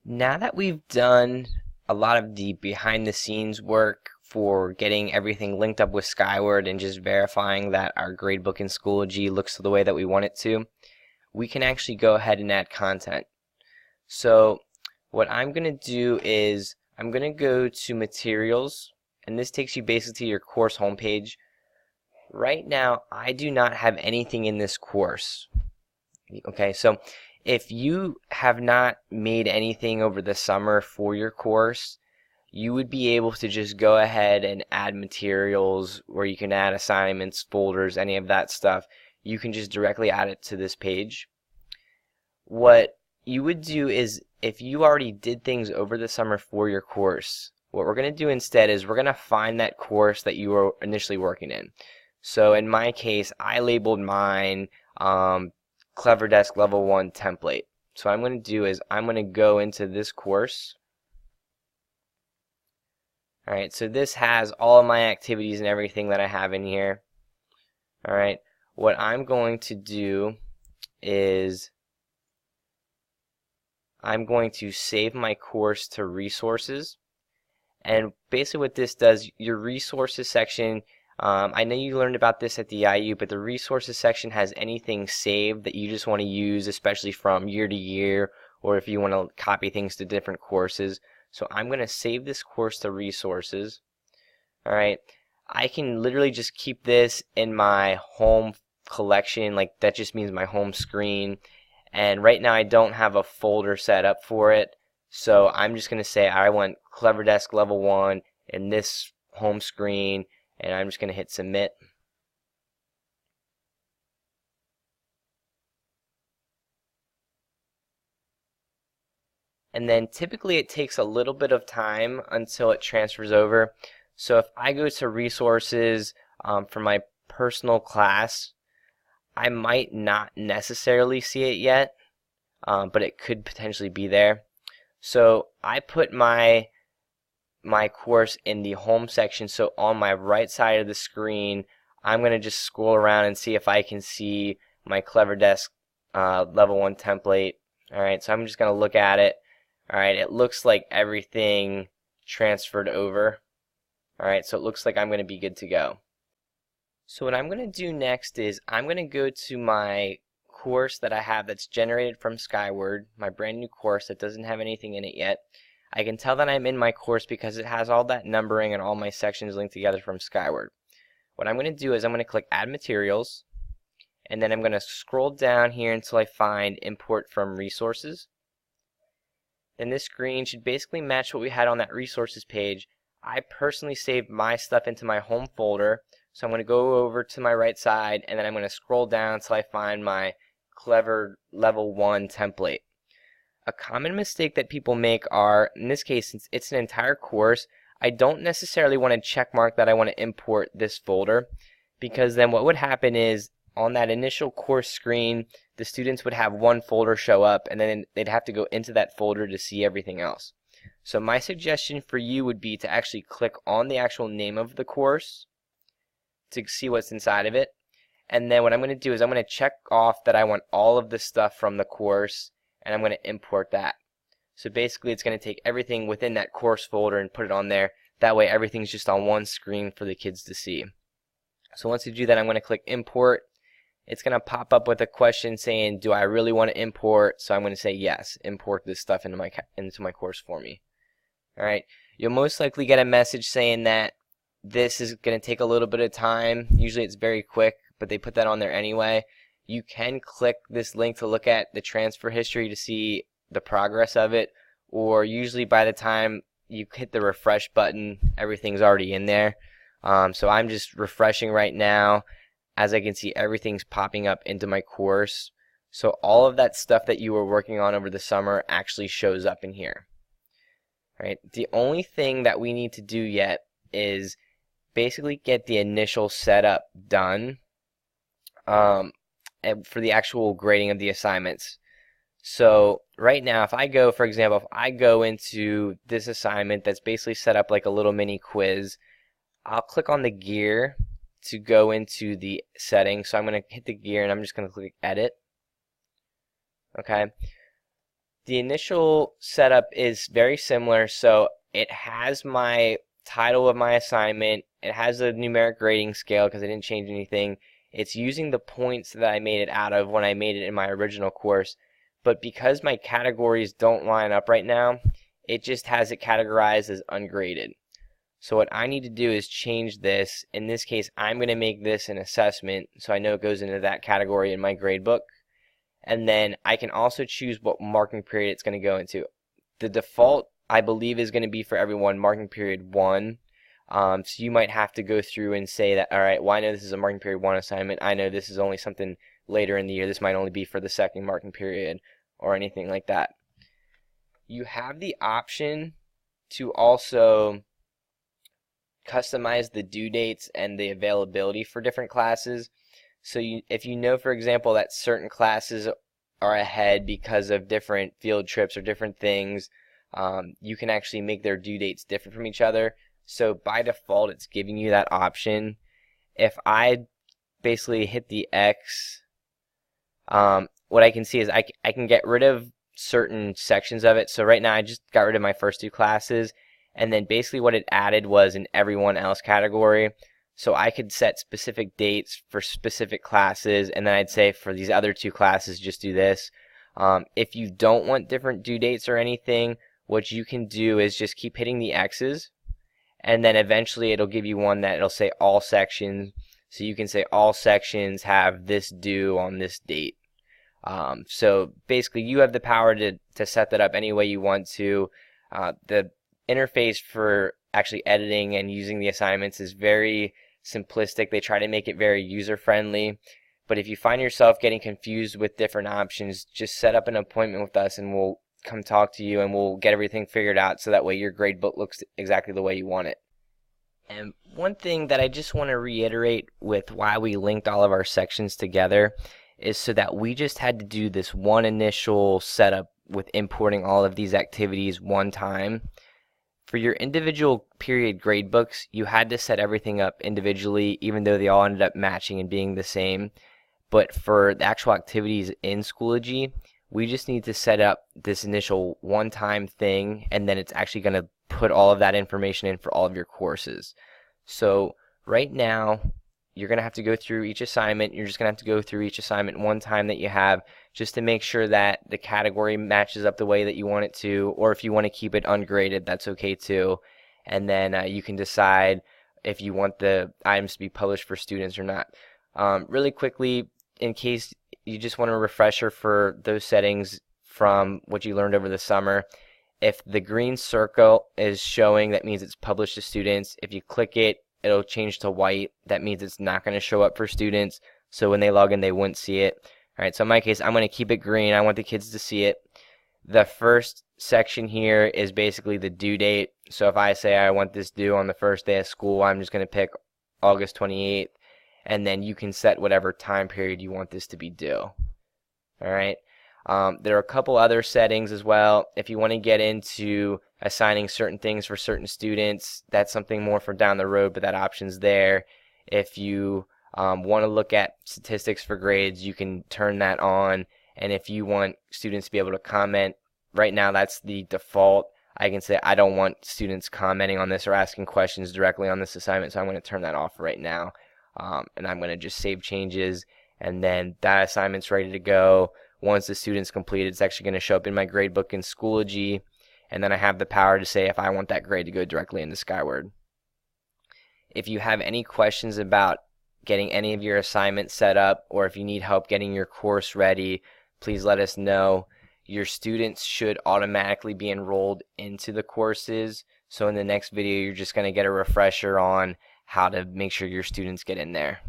Now that we've done a lot of the behind the scenes work for getting everything linked up with Skyward and just verifying that our gradebook in Schoology looks the way that we want it to, we can actually go ahead and add content. So what I'm going to do is I'm going to go to materials, and this takes you basically to your course homepage. Right now I do not have anything in this course. Okay, so if you have not made anything over the summer for your course, you would be able to just go ahead and add materials where you can add assignments, folders, any of that stuff. You can just directly add it to this page. What you would do is, if you already did things over the summer for your course, what we're going to do instead is we're going to find that course that you were initially working in. So in my case, I labeled mine Clever Desk Level 1 template. So what I'm going to do is I'm going to go into this course. Alright, so this has all of my activities and everything that I have in here. Alright, what I'm going to do is I'm going to save my course to resources. And basically what this does, your resources section, I know you learned about this at the IU, but the resources section has anything saved that you just want to use, especially from year to year, or if you want to copy things to different courses. So I'm going to save this course to resources. Alright, I can literally just keep this in my home collection, like that just means my home screen. And right now I don't have a folder set up for it, so I'm just going to say I want Clever Desk Level 1 in this home screen, and I'm just going to hit submit. And then typically it takes a little bit of time until it transfers over. So if I go to resources for my personal class, I might not necessarily see it yet, but it could potentially be there. So I put my course in the home section, so on my right side of the screen I'm going to just scroll around and see if I can see my Clever Desk Level 1 template. Alright, so I'm just going to look at it. Alright, it looks like everything transferred over. Alright, so it looks like I'm going to be good to go. So what I'm going to do next is I'm going to go to my course that I have that's generated from Skyward, my brand new course that doesn't have anything in it yet. I can tell that I'm in my course because it has all that numbering and all my sections linked together from Skyward. What I'm going to do is I'm going to click Add Materials, and then I'm going to scroll down here until I find Import from Resources. Then this screen should basically match what we had on that resources page. I personally saved my stuff into my home folder, so I'm going to go over to my right side, and then I'm going to scroll down until I find my Clever Level 1 template. A common mistake that people make are, in this case, since it's an entire course, I don't necessarily want to check mark that I want to import this folder, because then what would happen is on that initial course screen, the students would have one folder show up, and then they'd have to go into that folder to see everything else. So my suggestion for you would be to actually click on the actual name of the course to see what's inside of it. And then what I'm going to do is I'm going to check off that I want all of the stuff from the course, and I'm going to import that. So basically it's going to take everything within that course folder and put it on there. That way everything's just on one screen for the kids to see. So once you do that, I'm going to click import. It's going to pop up with a question saying, do I really want to import? So I'm going to say yes, import this stuff into my course for me. Alright, you'll most likely get a message saying that this is going to take a little bit of time. Usually it's very quick, but they put that on there anyway. You can click this link to look at the transfer history to see the progress of it, or usually by the time you hit the refresh button, everything's already in there. So I'm just refreshing right now. As I can see, everything's popping up into my course. So all of that stuff that you were working on over the summer actually shows up in here. Right? The only thing that we need to do yet is basically get the initial setup done for the actual grading of the assignments. So right now, if I go, for example, if I go into this assignment that's basically set up like a little mini quiz, I'll click on the gear to go into the settings. So I'm going to hit the gear and I'm just going to click edit. Okay. The initial setup is very similar, so it has my title of my assignment, it has a numeric grading scale because I didn't change anything. It's using the points that I made it out of when I made it in my original course, but because my categories don't line up right now, it just has it categorized as ungraded. So what I need to do is change this. In this case, I'm going to make this an assessment, so I know it goes into that category in my grade book. And then I can also choose what marking period it's going to go into. The default, I believe, is going to be for everyone marking period 1. So you might have to go through and say that, all right, well, I know this is a marking period 1 assignment. I know this is only something later in the year. This might only be for the second marking period or anything like that. You have the option to also customize the due dates and the availability for different classes. So if you know, for example, that certain classes are ahead because of different field trips or different things, you can actually make their due dates different from each other. So by default, it's giving you that option. If I basically hit the X, what I can see is I can get rid of certain sections of it. So right now I just got rid of my first 2 classes, and then basically what it added was an everyone else category. So I could set specific dates for specific classes, and then I'd say for these other 2 classes, just do this. If you don't want different due dates or anything, what you can do is just keep hitting the X's, and then eventually it'll give you one that it'll say all sections. So you can say all sections have this due on this date. So basically you have the power to set that up any way you want to. The interface for actually editing and using the assignments is very simplistic. They try to make it very user-friendly. But if you find yourself getting confused with different options, just set up an appointment with us and we'll come talk to you and we'll get everything figured out so that way your grade book looks exactly the way you want it. And one thing that I just want to reiterate with why we linked all of our sections together is so that we just had to do this one initial setup with importing all of these activities one time. For your individual period grade books, you had to set everything up individually, even though they all ended up matching and being the same. But for the actual activities in Schoology, we just need to set up this initial one-time thing, and then it's actually going to put all of that information in for all of your courses. So right now, you're going to have to go through each assignment. You're just going to have to go through each assignment one time that you have, just to make sure that the category matches up the way that you want it to, or if you want to keep it ungraded, that's okay too. And then you can decide if you want the items to be published for students or not. Really quickly, in case you just want a refresher for those settings from what you learned over the summer, if the green circle is showing, that means it's published to students. If you click it, it'll change to white. That means it's not going to show up for students. So when they log in, they wouldn't see it. All right, so in my case, I'm going to keep it green. I want the kids to see it. The first section here is basically the due date. So if I say I want this due on the first day of school, I'm just going to pick August 28th. And then you can set whatever time period you want this to be due. All right. There are a couple other settings as well. If you want to get into assigning certain things for certain students, that's something more for down the road, but that option's there. If you want to look at statistics for grades, you can turn that on. And if you want students to be able to comment, right now that's the default. I can say I don't want students commenting on this or asking questions directly on this assignment, so I'm going to turn that off right now. And I'm going to just save changes, and then that assignment's ready to go. Once the student's completed, it's actually going to show up in my grade book in Schoology, and then I have the power to say if I want that grade to go directly into Skyward. If you have any questions about getting any of your assignments set up, or if you need help getting your course ready, please let us know. Your students should automatically be enrolled into the courses, so in the next video you're just going to get a refresher on how to make sure your students get in there.